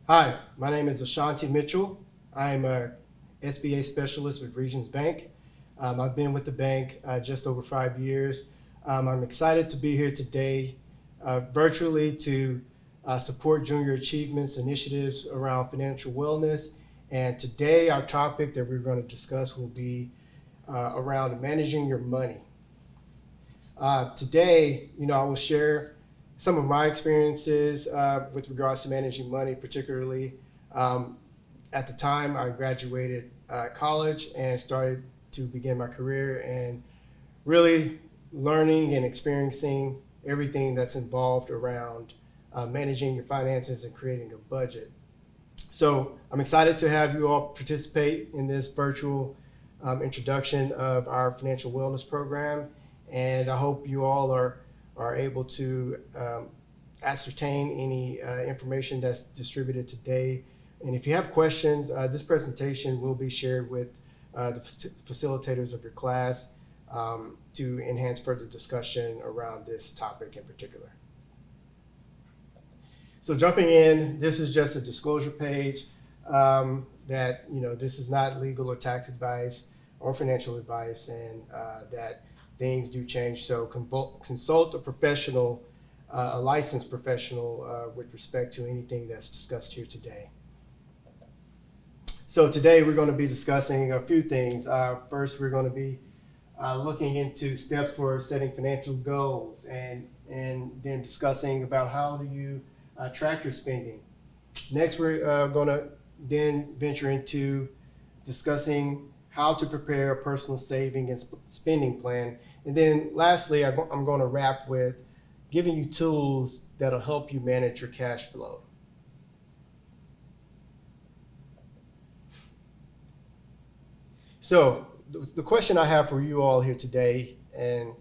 Hi, my name is Ashanti Mitchell. I'm a SBA specialist with Regions Bank. I've been with the bank just over 5 years. I'm excited to be here today virtually to support junior achievements initiatives around financial wellness. And today, our topic that we're going to discuss will be around managing your money. Today, I will share some of my experiences with regards to managing money, particularly um, at the time I graduated college and started to begin my career and really learning and experiencing everything that's involved around managing your finances and creating a budget. So I'm excited to have you all participate in this virtual introduction of our financial wellness program, and I hope you all are able to ascertain any information that's distributed today. And if you have questions, this presentation will be shared with the facilitators of your class to enhance further discussion around this topic in particular. So jumping in, this is just a disclosure page that, this is not legal or tax advice or financial advice, and that things do change. So consult a professional, a licensed professional with respect to anything that's discussed here today. So today we're going to be discussing a few things. First, we're going to be looking into steps for setting financial goals, and then discussing about how do you track your spending. Next, we're going to then venture into discussing how to prepare a personal saving and spending plan. And then lastly, I'm going to wrap with giving you tools that'll help you manage your cash flow. So the question I have for you all here today, and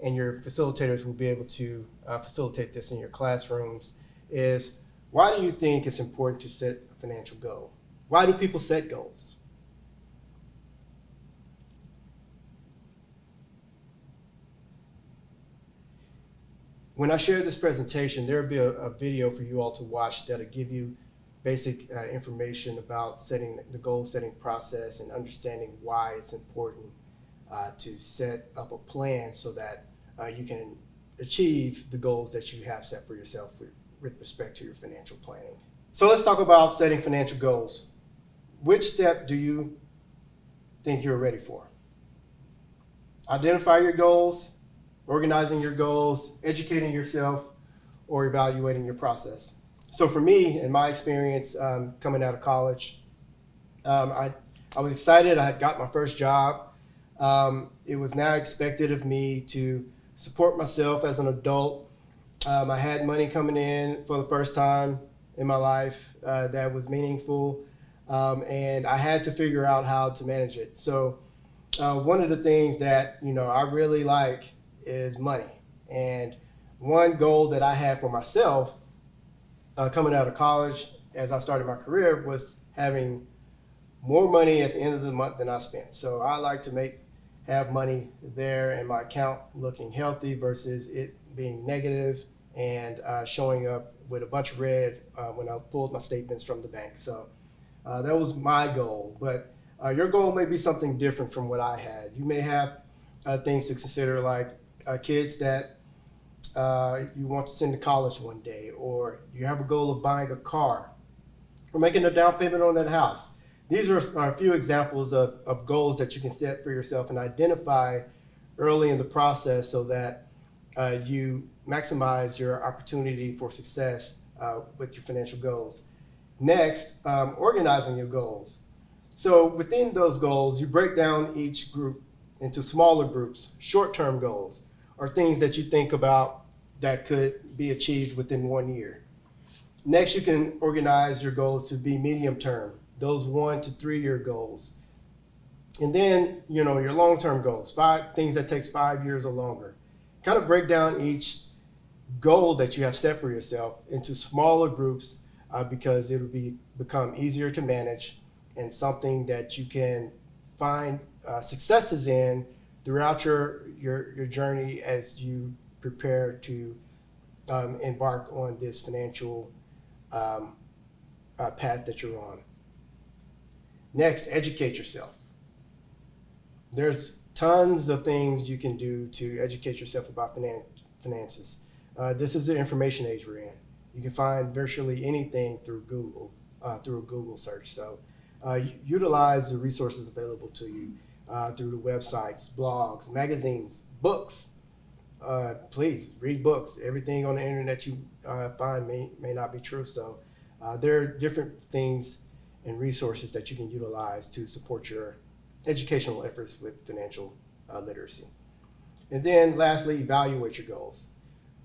your facilitators will be able to facilitate this in your classrooms, is why do you think it's important to set a financial goal? Why do people set goals? When I share this presentation, there will be a video for you all to watch that'll give you basic information about setting the goal setting process and understanding why it's important to set up a plan so that you can achieve the goals that you have set for yourself with respect to your financial planning. So let's talk about setting financial goals. Which step do you think you're ready for? Identify your goals, organizing your goals, educating yourself, or evaluating your process. So for me, in my experience coming out of college, I was excited. I had got my first job. It was now expected of me to support myself as an adult. I had money coming in for the first time in my life that was meaningful, and I had to figure out how to manage it. So one of the things that I really like is money, and one goal that I had for myself coming out of college as I started my career was having more money at the end of the month than I spent. So I like to have money there in my account looking healthy versus it being negative and showing up with a bunch of red when I pulled my statements from the bank. So that was my goal, but your goal may be something different from what I had. You may have things to consider, like kids that you want to send to college one day, or you have a goal of buying a car or making a down payment on that house. These are a few examples of goals that you can set for yourself and identify early in the process so that you maximize your opportunity for success with your financial goals. Next, organizing your goals. So within those goals, you break down each group into smaller groups, short-term goals, or things that you think about that could be achieved within 1 year. Next, you can organize your goals to be medium term, those 1 to 3 year goals. And then, your long-term goals, things that takes 5 years or longer. Kind of break down each goal that you have set for yourself into smaller groups because it'll become easier to manage and something that you can find successes in throughout your journey as you prepare to embark on this financial path that you're on. Next, educate yourself. There's tons of things you can do to educate yourself about finances. This is the information age we're in. You can find virtually anything through Google, through a Google search. So utilize the resources available to you through the websites, blogs, magazines, books. Please read books. Everything on the internet you find may not be true. So there are different things and resources that you can utilize to support your educational efforts with financial literacy. And then lastly, evaluate your goals.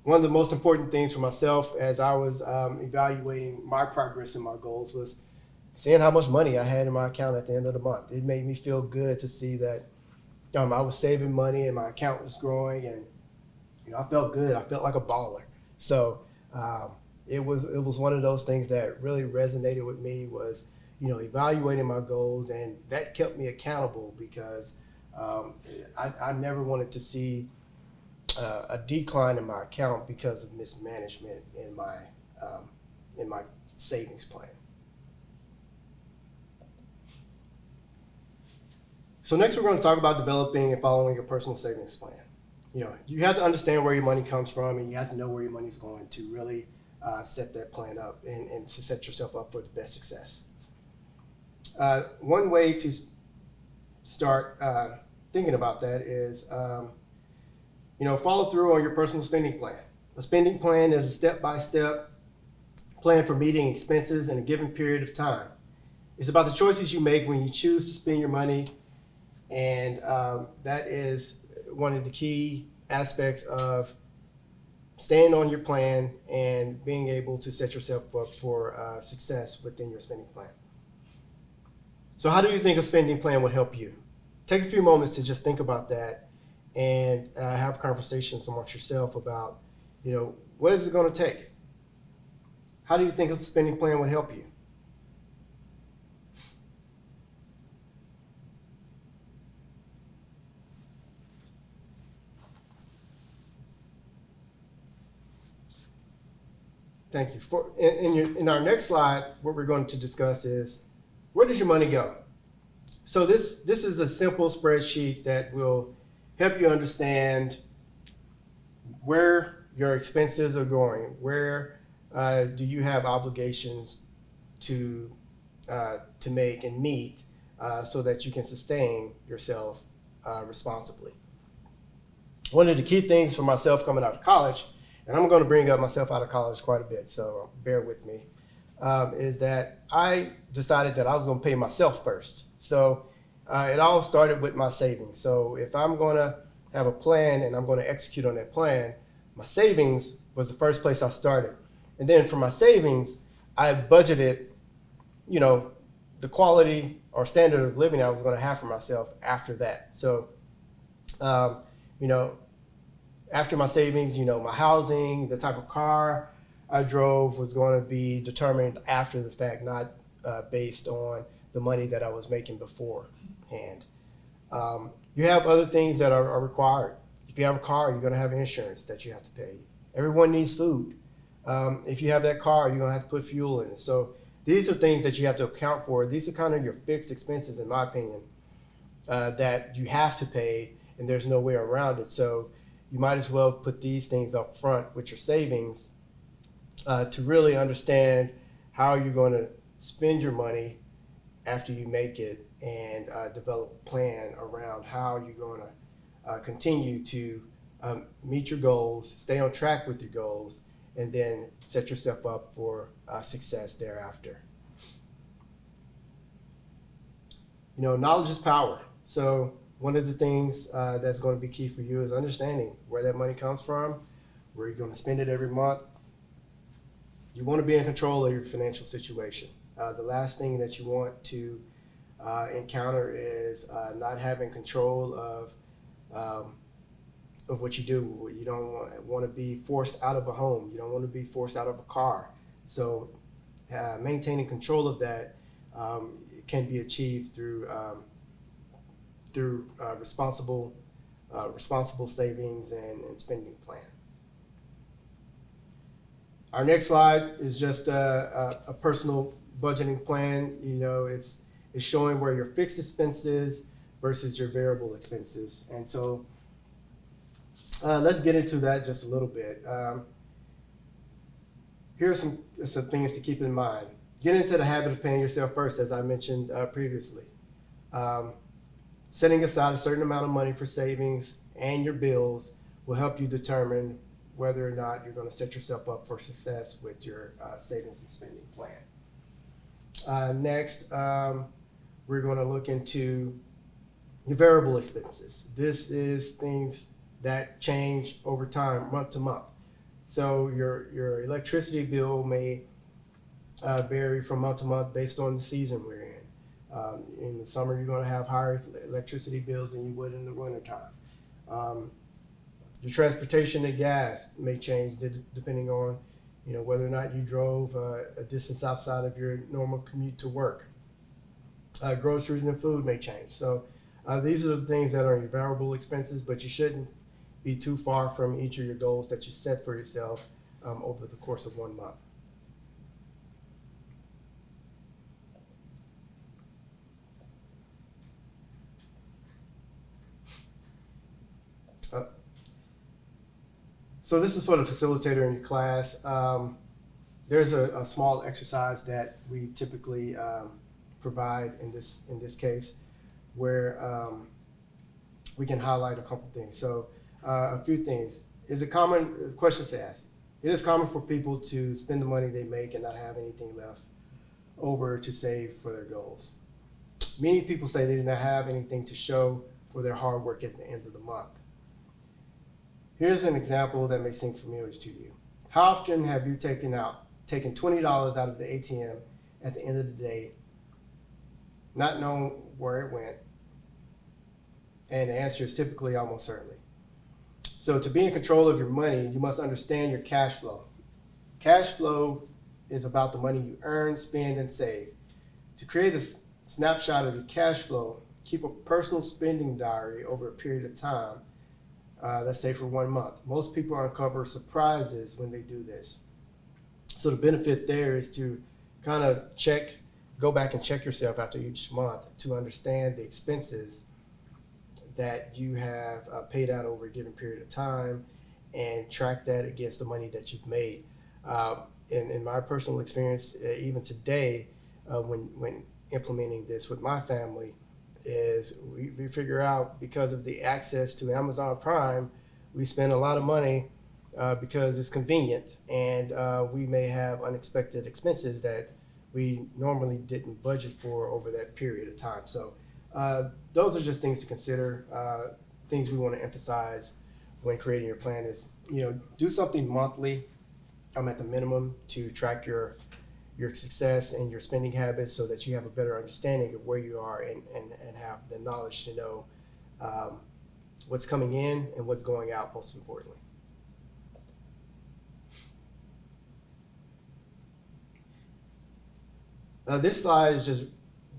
One of the most important things for myself as I was evaluating my progress and my goals was seeing how much money I had in my account at the end of the month. It made me feel good to see that I was saving money and my account was growing, and I felt good. I felt like a baller. So it was one of those things that really resonated with me was evaluating my goals, and that kept me accountable because I never wanted to see a decline in my account because of mismanagement in my savings plan. So next we're going to talk about developing and following your personal savings plan. You have to understand where your money comes from, and you have to know where your money is going to really set that plan up and to set yourself up for the best success. One way to start thinking about that is, follow through on your personal spending plan. A spending plan is a step-by-step plan for meeting expenses in a given period of time. It's about the choices you make when you choose to spend your money, and that is one of the key aspects of staying on your plan and being able to set yourself up for success within your spending plan. So how do you think a spending plan would help you? Take a few moments to just think about that and have conversations amongst yourself about, what is it going to take? How do you think a spending plan would help you? Thank you. In our next slide, what we're going to discuss is, where does your money go? So this is a simple spreadsheet that will help you understand where your expenses are going, where do you have obligations to make and meet so that you can sustain yourself responsibly. One of the key things for myself coming out of college, and I'm going to bring up myself out of college quite a bit, so bear with me, is that I decided that I was going to pay myself first. So it all started with my savings. So if I'm going to have a plan and I'm going to execute on that plan, my savings was the first place I started. And then for my savings, I budgeted, the quality or standard of living I was going to have for myself after that. So, after my savings, my housing, the type of car I drove was going to be determined after the fact, not based on the money that I was making beforehand. You have other things that are required. If you have a car, you're going to have insurance that you have to pay. Everyone needs food. If you have that car, you're going to have to put fuel in it. So these are things that you have to account for. These are kind of your fixed expenses, in my opinion, that you have to pay, and there's no way around it. So you might as well put these things up front with your savings to really understand how you're going to spend your money after you make it, and develop a plan around how you're going to continue to meet your goals, stay on track with your goals, and then set yourself up for success thereafter. Knowledge is power. So one of the things that's going to be key for you is understanding where that money comes from, where you're going to spend it every month. You want to be in control of your financial situation. The last thing that you want to encounter is not having control of what you do. You don't want to be forced out of a home. You don't want to be forced out of a car. So maintaining control of that can be achieved through responsible savings and spending plan. Our next slide is just a personal budgeting plan, it's showing where your fixed expenses versus your variable expenses. And so let's get into that just a little bit. Here are some things to keep in mind. Get into the habit of paying yourself first, as I mentioned previously. Setting aside a certain amount of money for savings and your bills will help you determine whether or not you're going to set yourself up for success with your savings and spending plan. Next, we're going to look into your variable expenses. This is things that change over time, month to month. So your electricity bill may vary from month to month based on the season we're in. In the summer, you're going to have higher electricity bills than you would in the wintertime. Your transportation and gas may change depending on, whether or not you drove a distance outside of your normal commute to work. Groceries and food may change. So these are the things that are your variable expenses, but you shouldn't be too far from each of your goals that you set for yourself over the course of 1 month. So this is for the facilitator in your class. There's a small exercise that we typically provide in this case, where we can highlight a couple things. So a few things. Questions to ask. It is common for people to spend the money they make and not have anything left over to save for their goals. Many people say they do not have anything to show for their hard work at the end of the month. Here's an example that may seem familiar to you. How often have you taken $20 out of the ATM at the end of the day, not knowing where it went? And the answer is typically almost certainly. So to be in control of your money, you must understand your cash flow. Cash flow is about the money you earn, spend, and save. To create a snapshot of your cash flow, keep a personal spending diary over a period of time. Let's say for 1 month. Most people uncover surprises when they do this. So the benefit there is to kind of go back and check yourself after each month to understand the expenses that you have paid out over a given period of time and track that against the money that you've made. In my personal experience, even today, when implementing this with my family, is we figure out, because of the access to Amazon Prime, we spend a lot of money because it's convenient, and we may have unexpected expenses that we normally didn't budget for over that period of time. So those are just things to consider. Things we want to emphasize when creating your plan is, do something monthly at the minimum to track your success and your spending habits, so that you have a better understanding of where you are and have the knowledge to know what's coming in and what's going out, most importantly. This slide is just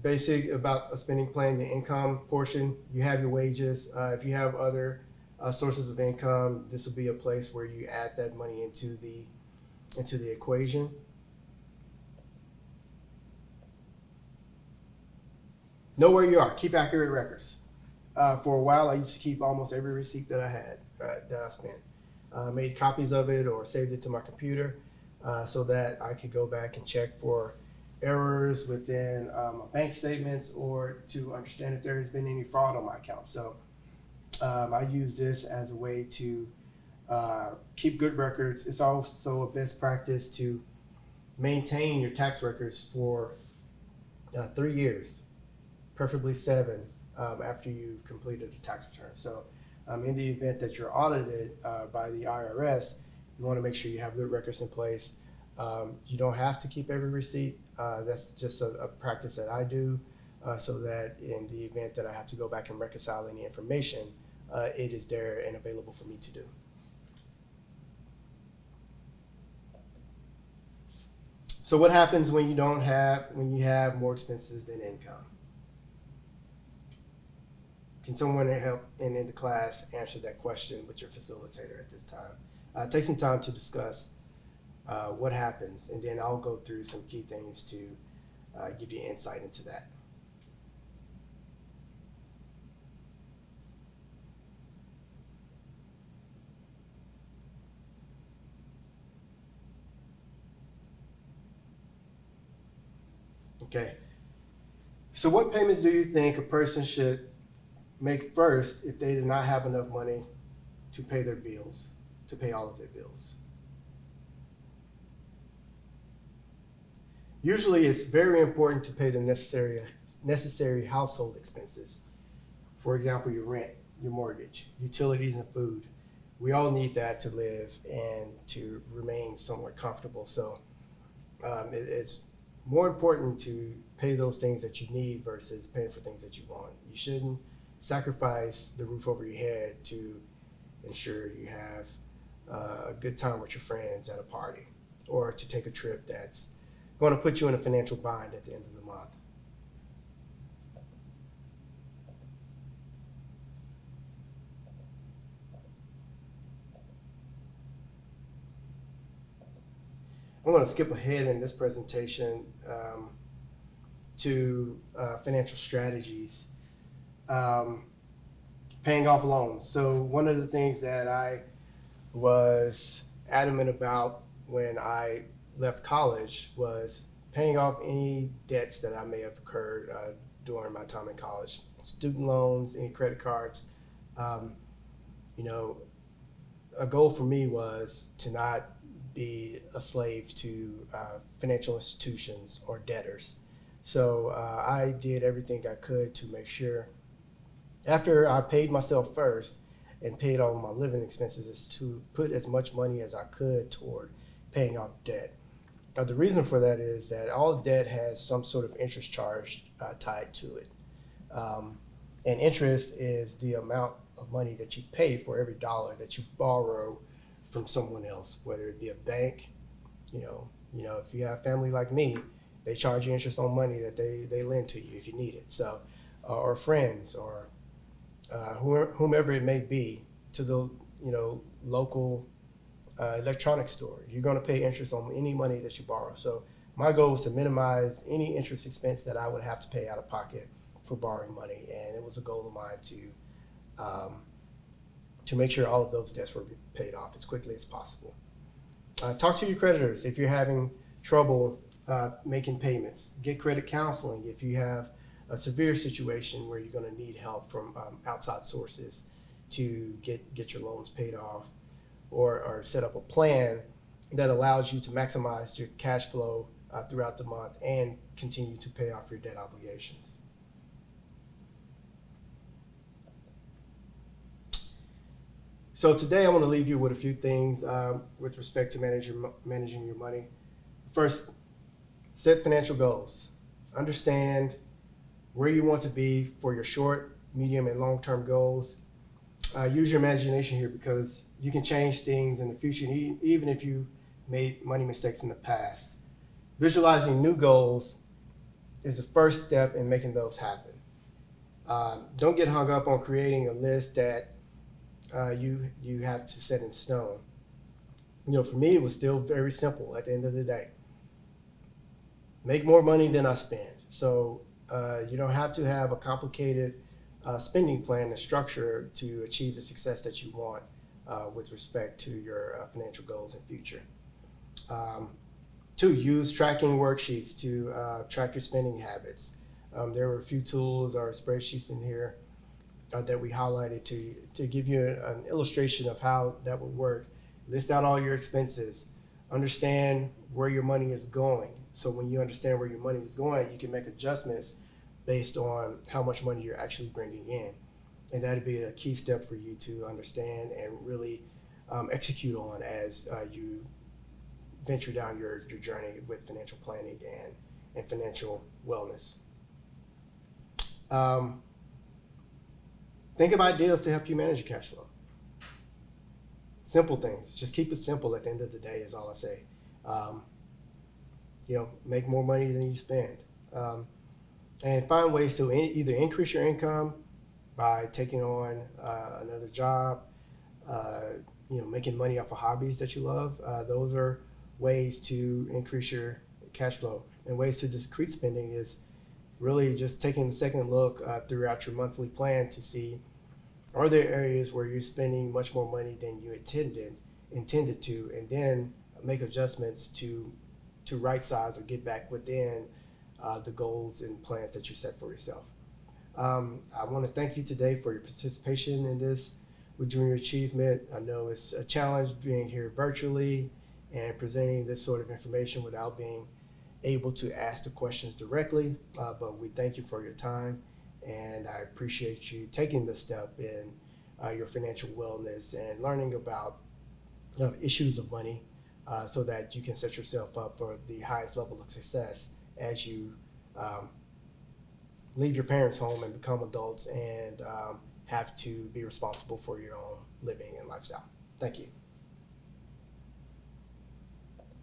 basic about a spending plan, the income portion. You have your wages. If you have other sources of income, this will be a place where you add that money into the equation. Know where you are. Keep accurate records. For a while, I used to keep almost every receipt that I had, that I spent. Made copies of it or saved it to my computer so that I could go back and check for errors within my bank statements, or to understand if there has been any fraud on my account. So I use this as a way to keep good records. It's also a best practice to maintain your tax records for 3 years. Preferably 7 after you've completed a tax return. So in the event that you're audited by the IRS, you want to make sure you have good records in place. You don't have to keep every receipt. That's just a practice that I do so that in the event that I have to go back and reconcile any information, it is there and available for me to do. So what happens when you have more expenses than income? Can someone help in the class answer that question with your facilitator at this time? Take some time to discuss what happens, and then I'll go through some key things to give you insight into that. Okay. So what payments do you think a person should make first if they do not have enough money to pay their bills, to pay all of their bills? Usually it's very important to pay the necessary household expenses. For example, your rent, your mortgage, utilities, and food. We all need that to live and to remain somewhat comfortable. So it's more important to pay those things that you need versus paying for things that you want. You shouldn't sacrifice the roof over your head to ensure you have a good time with your friends at a party, or to take a trip that's going to put you in a financial bind at the end of the month. I'm going to skip ahead in this presentation to financial strategies, paying off loans. So one of the things that I was adamant about when I left college was paying off any debts that I may have incurred during my time in college. Student loans, any credit cards. You know, a goal for me was to not be a slave to financial institutions or debtors. So I did everything I could to make sure, after I paid myself first and paid all my living expenses, is to put as much money as I could toward paying off debt. Now, the reason for that is that all debt has some sort of interest charge tied to it. And interest is the amount of money that you pay for every dollar that you borrow from someone else, whether it be a bank. If you have family like me, they charge you interest on money that they lend to you if you need it. So, or friends, or whomever it may be, to the local electronics store. You're going to pay interest on any money that you borrow. So my goal was to minimize any interest expense that I would have to pay out of pocket for borrowing money, and it was a goal of mine to make sure all of those debts were paid off as quickly as possible. Talk to your creditors if you're having trouble making payments. Get credit counseling if you have a severe situation where you're going to need help from outside sources to get your loans paid off, or set up a plan that allows you to maximize your cash flow throughout the month and continue to pay off your debt obligations. So today I want to leave you with a few things with respect to managing your money. First, set financial goals. Understand where you want to be for your short, medium, and long-term goals. Use your imagination here, because you can change things in the future, even if you made money mistakes in the past. Visualizing new goals is the first step in making those happen. Don't get hung up on creating a list that you have to set in stone. For me, it was still very simple at the end of the day. Make more money than I spend. So you don't have to have a complicated spending plan and structure to achieve the success that you want with respect to your financial goals in future. 2, use tracking worksheets to track your spending habits. There were a few tools or spreadsheets in here that we highlighted to give you an illustration of how that would work. List out all your expenses. Understand where your money is going. So when you understand where your money is going, you can make adjustments based on how much money you're actually bringing in. And that'd be a key step for you to understand and really execute on as you venture down your journey with financial planning and financial wellness. Think of ideas to help you manage your cash flow. Simple things. Just keep it simple at the end of the day is all I say. Make more money than you spend. And find ways to either increase your income by taking on another job, making money off of hobbies that you love. Those are ways to increase your cash flow. and ways to decrease spending is really just taking a second look throughout your monthly plan to see, are there areas where you're spending much more money than you intended to, and then make adjustments to right size or get back within the goals and plans that you set for yourself. I want to thank you today for your participation in this with Junior Achievement. I know it's a challenge being here virtually and presenting this sort of information without being able to ask the questions directly, but we thank you for your time, and I appreciate you taking the step in your financial wellness and learning about issues of money so that you can set yourself up for the highest level of success as you leave your parents' home and become adults and have to be responsible for your own living and lifestyle. Thank you.